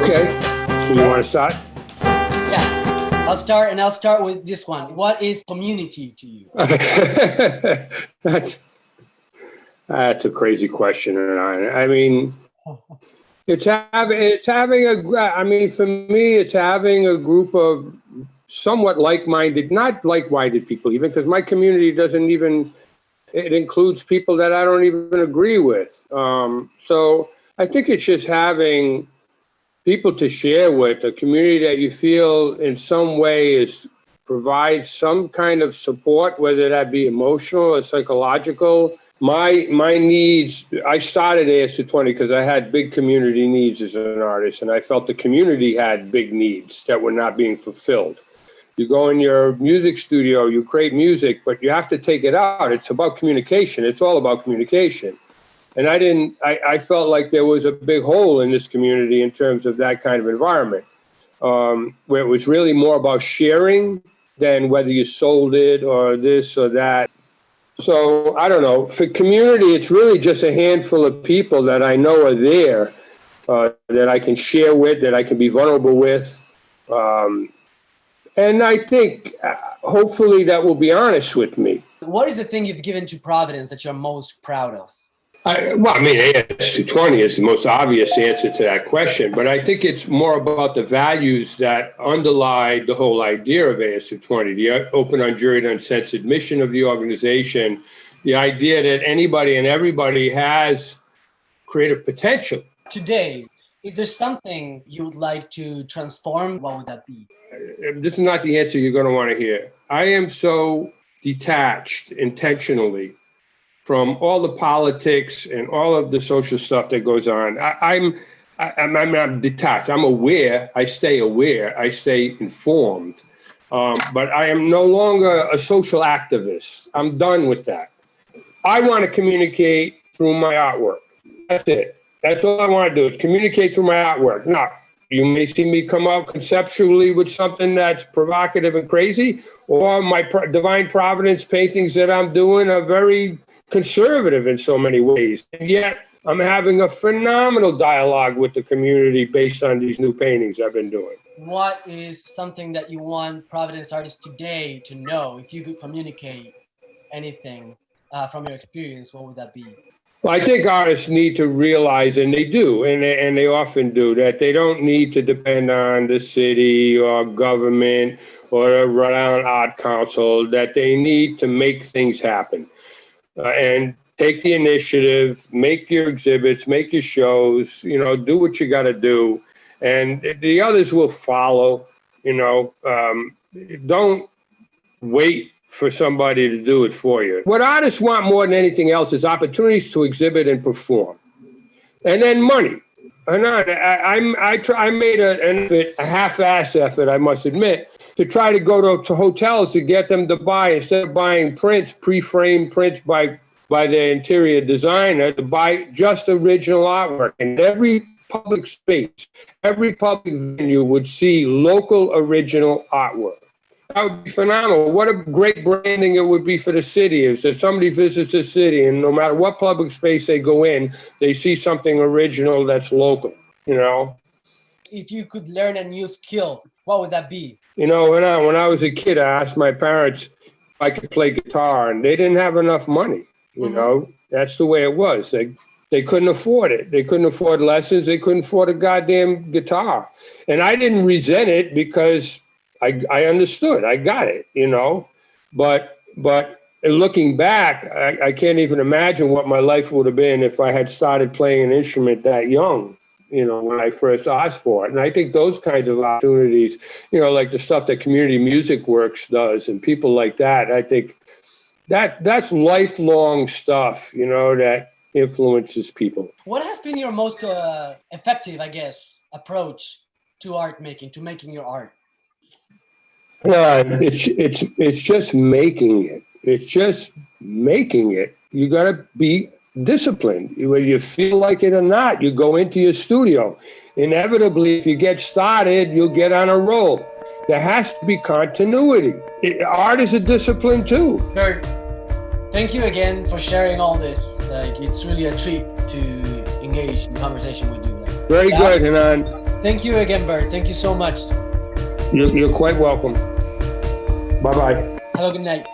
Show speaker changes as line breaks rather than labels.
Okay. So you want to start?
Yeah, I'll start with this one. What is community to you?
That's a crazy question, Hernán. I mean, for me, it's having a group of somewhat like-minded, not like-minded people even, because my community it includes people that I don't even agree with. So I think it's just having people to share with, a community that you feel in some way provides some kind of support, whether that be emotional or psychological. My needs, I started AS220 because I had big community needs as an artist, and I felt the community had big needs that were not being fulfilled. You go in your music studio, you create music, but you have to take it out. It's about communication. It's all about communication. And I felt like there was a big hole in this community in terms of that kind of environment, where it was really more about sharing than whether you sold it or this or that. So I don't know. For community, it's really just a handful of people that I know are there, that I can share with, that I can be vulnerable with. And I think, hopefully, that will be honest with me.
What is the thing you've given to Providence that you're most proud of?
AS220 is the most obvious answer to that question, but I think it's more about the values that underlie the whole idea of AS220, the open, unjuried, uncensored mission of the organization, the idea that anybody and everybody has creative potential.
Today, if there's something you would like to transform, what would that be?
This is not the answer you're going to want to hear. I am so detached intentionally from all the politics and all of the social stuff that goes on. I'm detached. I'm aware. I stay aware. I stay informed. But I am no longer a social activist. I'm done with that. I want to communicate through my artwork. That's it. That's all I want to do, is communicate through my artwork. Now, you may see me come out conceptually with something that's provocative and crazy, or my Divine Providence paintings that I'm doing are very conservative in so many ways. And yet, I'm having a phenomenal dialogue with the community based on these new paintings I've been doing.
What is something that you want Providence artists today to know? If you could communicate anything from your experience, what would that be?
Well, I think artists need to realize, and they do, and they often do, that they don't need to depend on the city or government or a renowned art council, that they need to make things happen. And take the initiative, make your exhibits, make your shows, do what you got to do. And the others will follow, don't wait for somebody to do it for you. What artists want more than anything else is opportunities to exhibit and perform. And then money. I made a half-ass effort, I must admit, to try to go to hotels to get them to buy, instead of buying prints, pre-framed prints by the interior designer, to buy just original artwork. And every public space, every public venue would see local original artwork. That would be phenomenal. What a great branding it would be for the city if somebody visits the city and no matter what public space they go in, they see something original that's local,
If you could learn a new skill, what would that be?
When I was a kid, I asked my parents if I could play guitar, and they didn't have enough money. That's the way it was. They couldn't afford it. They couldn't afford lessons. They couldn't afford a goddamn guitar. And I didn't resent it because I understood. I got it, But looking back, I can't even imagine what my life would have been if I had started playing an instrument that young, when I first asked for it. And I think those kinds of opportunities, like the stuff that Community Music Works does and people like that, I think that's lifelong stuff, that influences people.
What has been your most effective, approach to art making, to making your art?
It's just making it. It's just making it. You got to be disciplined. Whether you feel like it or not, you go into your studio. Inevitably, if you get started, you'll get on a roll. There has to be continuity. Art is a discipline too.
Bert, thank you again for sharing all this. It's really a treat to engage in conversation with you.
Very good, Hernan.
Thank you again, Bert. Thank you so much.
You're quite welcome. Bye-bye.
Have a good night.